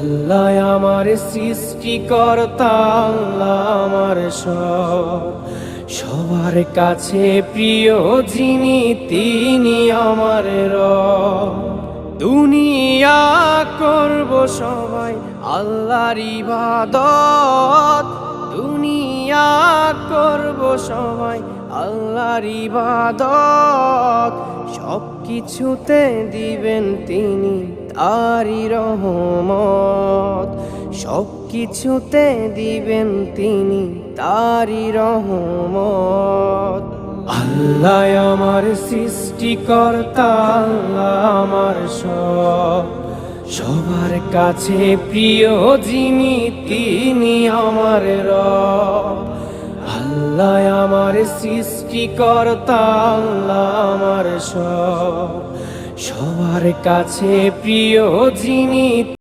আল্লাহ আমার সৃষ্টিকর্তা, আল্লাহ আমার সব, সবার কাছে প্রিয় যিনি তিনি আমার রব। দুনিয়া করব সবাই আল্লাহর ইবাদত, দুনিয়া করব সবাই আল্লাহর ইবাদত, সব কিছুতে দিবেন তিনি তারি রহমত, সব কিছুতে দিবেন তিনি তারি রহমত। আল্লাহ আমার সৃষ্টিকর্তা, আল্লাহ আমার সব, সবার কাছে প্রিয় যিনি তিনি আমার রব। আল্লাহ আমার সৃষ্টিকর্তা, আল্লাহ আমার সব, সবার কাছে প্রিয় যিনি